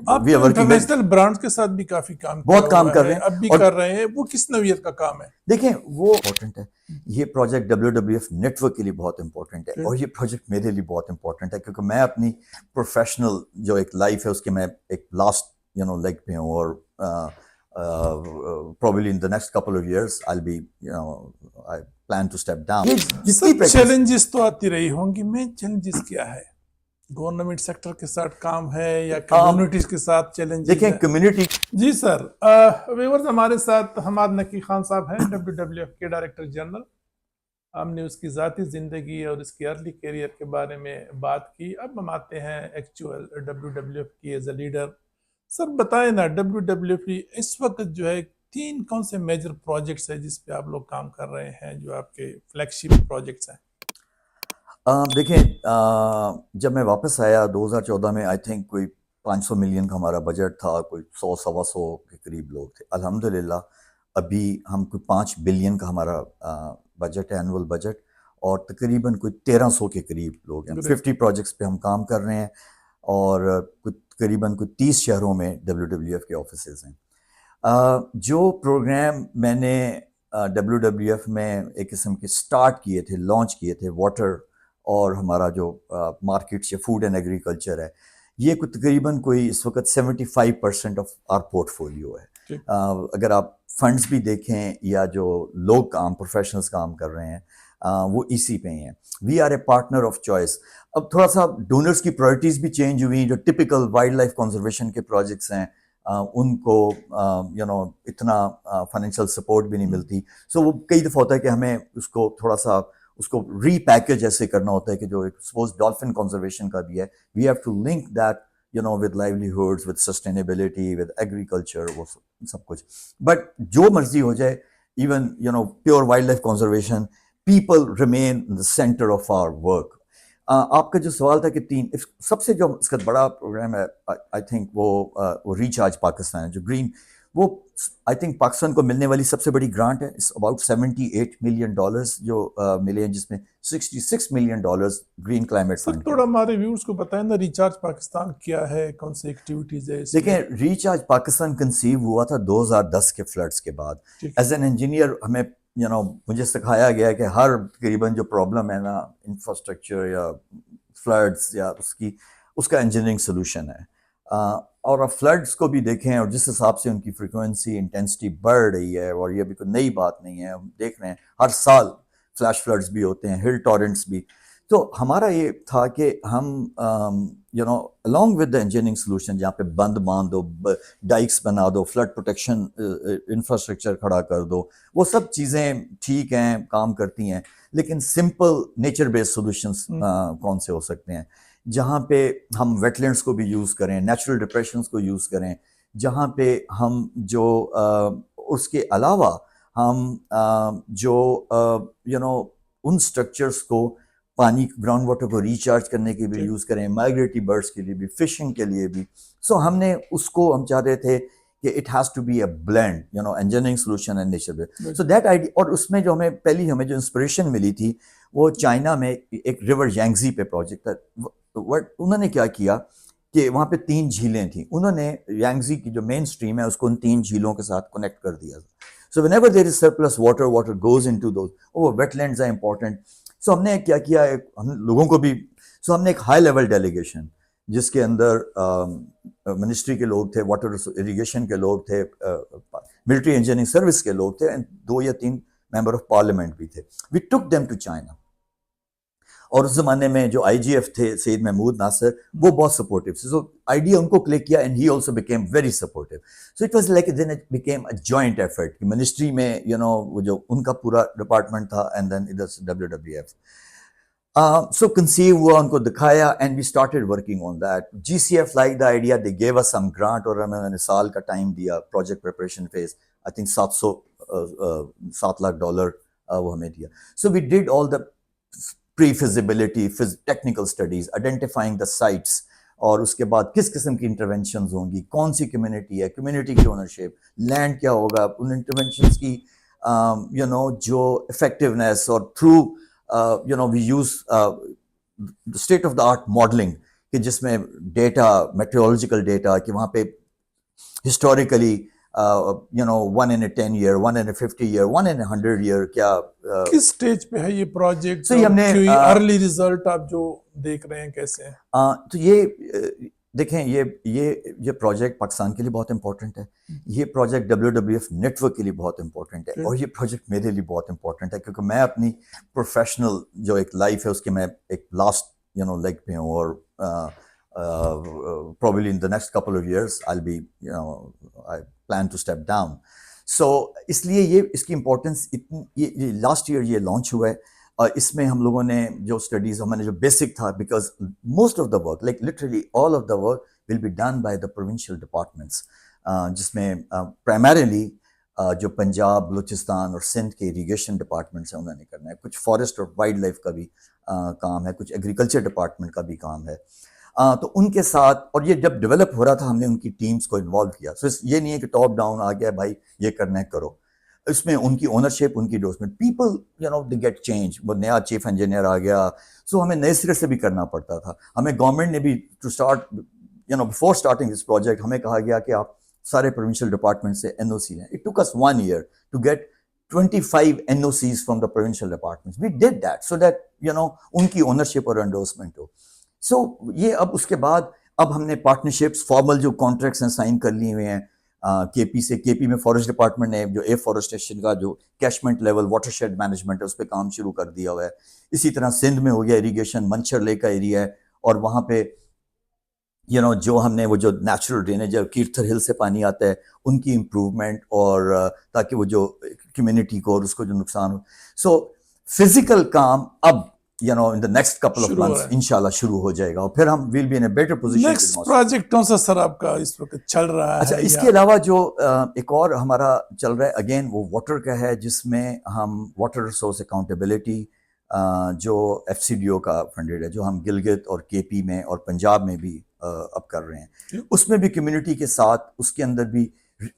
آپ we are working international brands کے ساتھ بھی کافی کام بہت کام کر رہے ہیں اب بھی کر رہے ہیں. وہ کس نوعیت کا کام ہے؟ دیکھیں وہ امپورٹنٹ ہے. یہ پروجیکٹ WWF نیٹ ورک کے لیے بہت امپورٹنٹ ہے اور یہ پروجیکٹ میرے لیے بہت امپورٹنٹ ہے کیونکہ میں اپنی پروفیشنل جو ایک لائف ہے اس کے میں ایک لاسٹ لیگ پہ ہوں اور probably in the next couple of years I'll be I plan to step down. Challenges تو آتی رہی ہوں گی. میں چیلنجز کیا ہے؟ گورنمنٹ سیکٹر کے ساتھ کام ہے یا کمیونٹیز کے ساتھ چیلنج؟ دیکھیں کمیونٹی. جی سر. ویورز ہمارے ساتھ حماد نقی خان صاحب ہیں WWF کے ڈائریکٹر جنرل. ہم نے اس کی ذاتی زندگی اور اس کی ارلی کیریئر کے بارے میں بات کی. اب ہم آتے ہیں ایکچوئل WWF کی ایز اے لیڈر. سر بتائیں نا WWF اس وقت جو ہے کون سے میجر پروجیکٹس ہیں جس پہ آپ لوگ کام کر رہے ہیں جو آپ کے فلیگ شپ پروجیکٹس ہیں؟ دیکھیں جب میں واپس آیا 2014 میں آئی تھنک کوئی 500 ملین کا ہمارا بجٹ تھا, کوئی 100-125 کے قریب لوگ تھے. الحمدللہ ابھی ہم کوئی 5 بلین کا ہمارا بجٹ ہے, اینول بجٹ, اور تقریباً کوئی 1300 کے قریب لوگ ہیں. 50 پروجیکٹس پہ ہم کام کر رہے ہیں اور تقریباً کوئی 30 شہروں میں WWF کے آفیسز ہیں. جو پروگرام میں نے WWF میں ایک قسم کے سٹارٹ کیے تھے, لانچ کیے تھے, واٹر اور ہمارا جو مارکیٹس یا فوڈ اینڈ ایگریکلچر ہے, یہ تقریباً کوئی اس وقت 75% آف آر پورٹ فولیو ہے. اگر آپ فنڈز بھی دیکھیں یا جو لوگ پروفیشنلز کام کر رہے ہیں وہ اسی پہ ہی ہیں. We are a partner of choice. اب تھوڑا سا ڈونرز کی پرائرٹیز بھی چینج ہوئی. جو ٹپیکل وائلڈ لائف کنزرویشن کے پروجیکٹس ہیں ان کو اتنا فائنینشیل سپورٹ بھی نہیں ملتی. سو وہ کئی دفعہ ہوتا ہے کہ ہمیں اس کو تھوڑا سا اس کو ری پیکج ایسے کرنا ہوتا ہے کہ جو سپوز ڈالفن کنزرویشن کا بھی ہے, we have to link that with livelihoods, with sustainability, with agriculture, وہ سب کچھ. بٹ جو مرضی ہو جائے, even pure wildlife conservation, people remain in the centre of our work. آپ کا جو سوال تھا کہ سب سے جو اس کا بڑا پروگرام ہے آئی تھنک وہ ریچارج پاکستان ہے, جو گرین, وہ آئی تھنک پاکستان کو ملنے والی سب سے بڑی گرانٹ ہے. اباؤٹ $78 ملین جو ملے ہیں, جس میں $66 ملین گرین کلائمیٹ فنڈ. تھوڑا ہمارے ویورز کو بتائیں نا ریچارج پاکستان کیا ہے, کون سی ایکٹیویٹیز ہے؟ دیکھیں ریچارج پاکستان کنسیو ہوا تھا 2010 کے فلڈس کے بعد. ایز این انجینئر ہمیں مجھے سکھایا گیا کہ ہر تقریباً جو پرابلم ہے نا انفراسٹرکچر یا فلڈس یا اس کا انجینئرنگ سلوشن ہے. اور اب فلڈس کو بھی دیکھیں اور جس حساب سے ان کی فریکوینسی انٹینسٹی بڑھ رہی ہے, اور یہ بھی کوئی نئی بات نہیں ہے, ہم دیکھ رہے ہیں ہر سال فلیش فلڈس بھی ہوتے ہیں, ہل ٹورنٹس بھی. تو ہمارا یہ تھا کہ ہم along with the engineering solution, جہاں پہ بند باندھ دو, ڈائکس بنا دو, فلڈ پروٹیکشن انفراسٹرکچر کھڑا کر دو, وہ سب چیزیں ٹھیک ہیں, کام کرتی ہیں, لیکن سمپل نیچر بیسڈ سولوشنس کون سے ہو سکتے ہیں جہاں پہ ہم ویٹ لینڈس کو بھی یوز کریں, نیچرل ڈپریشنس کو یوز کریں, جہاں پہ ہم جو اس کے علاوہ ہم جو ان اسٹرکچرس کو پانی گراؤنڈ واٹر کو ریچارج کرنے کے بھی یوز کریں, مائگریٹری برڈس کے لیے بھی, فشنگ کے لیے بھی. سو ہم نے اس کو ہم چاہ رہے تھے کہ it has to be a blend engineering solution and nature based. So that idea. اور اس میں جو ہمیں جو انسپریشن ملی تھی وہ چائنا میں ایک ریور یانگزی پہ پروجیکٹ تھا. انہوں نے کیا کیا کہ وہاں پہ 3 جھیلیں تھیں, انہوں نے یانگزی کی جو مین اسٹریم ہے اس کو ان 3 جھیلوں کے ساتھ کنیکٹ کر دیا. سو whenever there is surplus water goes into those. wetlands are important. سو ہم نے کیا کیا, ہم لوگوں کو بھی, ہم نے ایک ہائی لیول ڈیلیگیشن جس کے اندر منسٹری کے لوگ تھے, واٹر اریگیشن کے لوگ تھے, ملٹری انجینئرنگ سروس کے لوگ تھے, 2 یا 3 ممبر آف پارلیمنٹ بھی تھے. وی ٹک دیم ٹو چائنا. اور اس زمانے میں جو IGF تھے سید محمود ناصر, وہ بہت سپورٹیو تھے. سو آئیڈیا ان کو کلک کیا and he also became very supportive. So it was like then it became a joint effort. Ministry میں وہ جو ان کا پورا ڈپارٹمنٹ تھا اینڈ دین ادھر سے WWF. سو کنسیو ہوا, ان کو دکھایا and we started working on that. GCF like the idea, they gave us some grant, اور ہمیں نے سال کا ٹائم دیا. Project preparation phase I think $7 lakh وہ ہمیں دیا. So we did all the pre-feasibility, technical studies, identifying the sites, اور اس کے بعد کس قسم کی انٹرونشنز ہوں گی, کون سی کمیونٹی ہے, کمیونٹی کی اونرشپ, لینڈ کیا ہوگا, ان انٹرونشنز کی جو افیکٹونیس, اور through we use state of the art modelling کہ جس میں ڈیٹا میٹرولوجیکل ڈیٹا کہ وہاں پہ historically you know 1 in a 10 year 1 in a 50 year 1 in a 100 year کیا کس سٹیج پہ ہے یہ پروجیکٹ So یہ ہم نے ارلی ریزلٹ آپ جو دیکھ رہے ہیں کیسے ہیں؟ تو یہ دیکھیں یہ پروجیکٹ پاکستان کے لیے بہت امپورٹنٹ ہے، یہ پروجیکٹ WWF نیٹ ورک کے لیے بہت امپورٹنٹ ہے، اور یہ پروجیکٹ میرے لیے بہت امپورٹنٹ ہے کیونکہ میں اپنی پروفیشنل جو ایک لائف ہے اس کے میں ایک لاسٹ لیگ پہ ہوں، اور probably in the next couple of years I'll be I plan to step down. So اس لیے یہ اس کی امپورٹنس اتنی لاسٹ ایئر یہ لانچ ہوا ہے، اور اس میں ہم لوگوں نے جو اسٹڈیز ہم نے جو بیسک تھا، because most of the work like literally all of the work will be done by the provincial departments, جس میں پرائمریلی جو پنجاب، بلوچستان اور سندھ کے اریگیشن ڈپارٹمنٹس ہیں انہوں نے کرنا ہے، کچھ فارسٹ اور وائلڈ لائف کا بھی کام ہے، کچھ ایگریکلچر ڈپارٹمنٹ کا بھی کام ہے، تو ان کے ساتھ، اور یہ جب ڈیولپ ہو رہا تھا ہم نے ان کی ٹیمز کو انوالو کیا. سو یہ نہیں ہے کہ ٹاپ ڈاؤن آ گیا بھائی یہ کرنا ہے کرو، اس میں ان کی اونرشپ، ان کی ڈوسمنٹ، پیپل دے گیٹ چینج. وہ نیا چیف انجینئر آ گیا، سو ہمیں نئے سرے سے بھی کرنا پڑتا تھا. ہمیں گورنمنٹ نے بھی to start before starting this project ہمیں کہا گیا کہ آپ سارے پروونشل ڈپارٹمنٹ سے NOC لیں. It took us 1 year to get 25 NOCs from the provincial departments. We did that so that ان کی اونرشپ اور انڈورسمنٹ ہو. سو یہ اب اس کے بعد اب ہم نے پارٹنرشپس فارمل جو کانٹریکٹس ہیں سائن کر لیے ہوئے ہیں KP سے. KP میں فارسٹ ڈپارٹمنٹ نے جو ایفورسٹیشن کا جو catchment level watershed management ہے اس پہ کام شروع کر دیا ہوا ہے. اسی طرح سندھ میں ہو گیا اریگیشن، منچر لیک کا ایریا ہے، اور وہاں پہ جو ہم نے وہ جو نیچرل ڈرینیج ہے کیرتھر ہل سے پانی آتا ہے ان کی امپروومنٹ، اور تاکہ وہ جو کمیونٹی کو اور اس کو جو نقصان ہو. سو فزیکل کام اب in the next couple of months انشاءاللہ شروع ہو جائے گا، اور پھر ہم will be in a better position. Next project کون سا سر آپ کا اس وقت چل رہا ہے؟ اچھا، اس کے علاوہ جو ایک اور ہمارا چل رہا ہے اگین وہ واٹر کا ہے، جس میں ہم واٹر ریسورس اکاؤنٹیبلٹی جو FCDO کا فنڈیڈ ہے، جو ہم گلگت اور KP میں اور پنجاب میں بھی اب کر رہے ہیں. اس میں بھی کمیونٹی کے ساتھ اس کے اندر بھی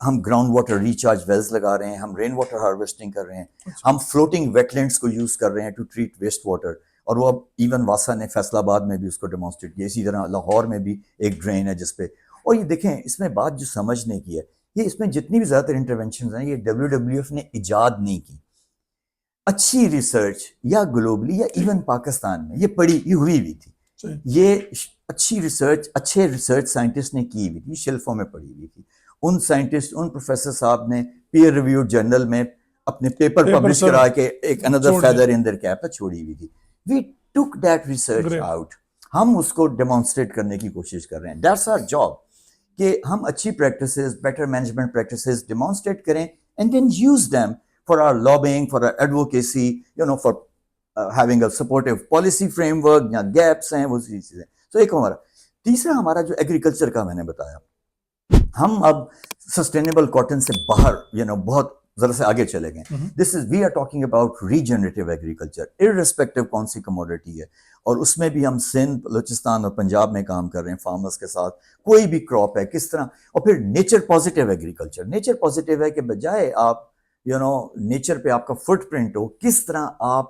ہم گراؤنڈ واٹر ریچارج ویلز لگا رہے ہیں، ہم رین واٹر ہارویسٹنگ کر رہے ہیں، ہم فلوٹنگ ویٹ لینڈس کو یوز کر رہے ہیں ٹو ٹریٹ ویسٹ واٹر. اور وہ اب ایون واسا نے فیصل آباد میں بھی اس کو ڈیمانسٹریٹ کیا. اسی طرح لاہور میں بھی ایک ڈرین ہے جس پہ. اور یہ دیکھیں اس میں بات جو سمجھنے کی ہے، یہ اس میں جتنی بھی زیادہ تر انٹروینشنز ہیں یہ WWF نے ایجاد نہیں کی. اچھی ریسرچ یا گلوبلی یا ایون پاکستان میں یہ ہوئی تھی. یہ اچھی ریسرچ اچھے ریسرچ سائنٹسٹ نے کی ہوئی تھی، شیلفوں میں پڑی ہوئی تھی. ان سائنٹسٹ، ان پروفیسر صاحب نے پیئر ریویوڈ جرنل میں اپنے پیپر پبلش کرا کے ایک another feather in their cap چھوڑی ہوئی تھی. We took that research out. ہم اس کو ڈیمانسٹریٹ کرنے کی کوشش کر رہے ہیں. That's our job کہ ہم اچھی practices, better management practices demonstrate کریں and then use them for our lobbying, for our advocacy, for having a supportive policy framework. یا گیپس ہیں وہ چیزیں. تو ایک تیسرا ہمارا جو ایگریکلچر کا میں نے بتایا، ہم اب سسٹینیبل کاٹن سے باہر بہت ذرا سے آگے چلے گئے. This is we are talking about regenerative agriculture irrespective کون سی کموڈٹی ہے. اور اس میں بھی ہم سندھ، بلوچستان اور پنجاب میں کام کر رہے ہیں فارمرز کے ساتھ. کوئی بھی کراپ ہے کس طرح. اور پھر nature positive agriculture. Nature positive ہے کہ بجائے آپ نیچر پہ آپ کا فٹ پرنٹ ہو، کس طرح آپ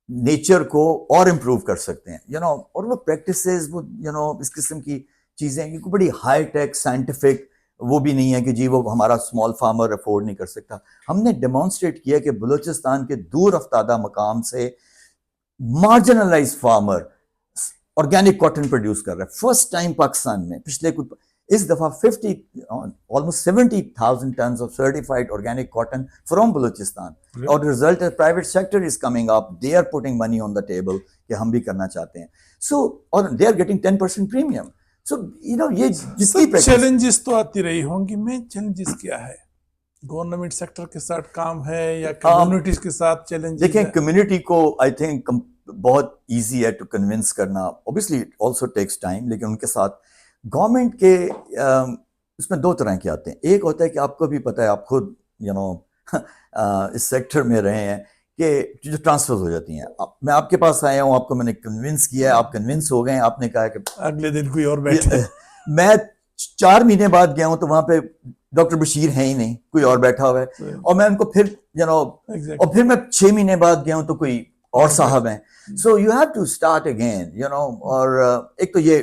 نیچر کو اور امپروو کر سکتے ہیں. اور وہ پریکٹسز وہ اس قسم کی چیزیں کہ بڑی ہائی ٹیک سائنٹیفک وہ بھی نہیں ہے کہ جی وہ ہمارا اسمال فارمر افورڈ نہیں کر سکتا. ہم نے ڈیمانسٹریٹ کیا کہ بلوچستان کے دور افتادہ مقام سے marginalise farmer organic cotton produce کر رہا ہے. فرسٹ ٹائم پاکستان میں پچھلے کچھ اس دفعہ almost 70,000 tons of certified organic cotton from Balochistan. اور result ہے private sector is coming up, they are putting money on the table کہ ہم بھی کرنا چاہتے ہیں. So اور they are getting 10% premium. So یہ جتنی چیلنجز تو آتی رہی ہوں گی. مین چیلنجز کیا ہے؟ گورنمنٹ سیکٹر کے ساتھ کام ہے یا کمیونٹیز کے ساتھ چیلنج؟ دیکھیں کمیونٹی کو آئی تھنک بہت ایزی ہے ٹو کنونس کرنا. Obviously it also takes time. لیکن ان کے ساتھ گورنمنٹ کے اس میں دو طرح کے آتے ہیں. ایک ہوتا ہے کہ آپ کو بھی پتہ ہے، آپ خود اس سیکٹر میں رہے ہیں کہ جو ٹرانسفر ہو جاتی ہیں. میں آپ کے پاس آیا ہوں، آپ کو میں نے کنونس کیا ہے، آپ کنونس ہو گئے ہیں، آپ نے کہا کہ اگلے دن کوئی اور بیٹھے. میں 4 مہینے بعد گیا ہوں تو وہاں پہ ڈاکٹر بشیر ہے ہی نہیں، کوئی اور بیٹھا ہوا ہے. اور میں ان کو پھر اور پھر میں 6 مہینے بعد گیا ہوں تو کوئی اور صاحب ہیں. So you have to start again اور ایک تو یہ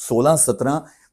16-17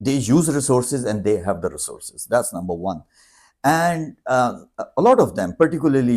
they use resources and they have the resources. That's number one. And a lot of them, particularly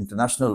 international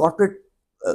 corporate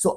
So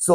So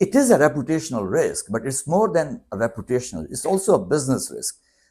It is a reputational risk, but it's more than a reputational. It's also a business risk.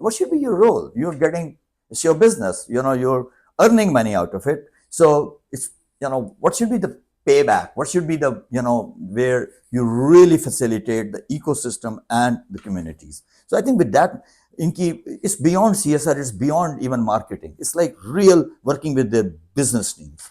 what should be your role? You're getting, it's your business. You're earning money out of it. So it's what should be the payback? What should be the, where you really facilitate the ecosystem and the communities? So I think with that, it's beyond CSR, it's beyond even marketing. It's like real working with the business teams.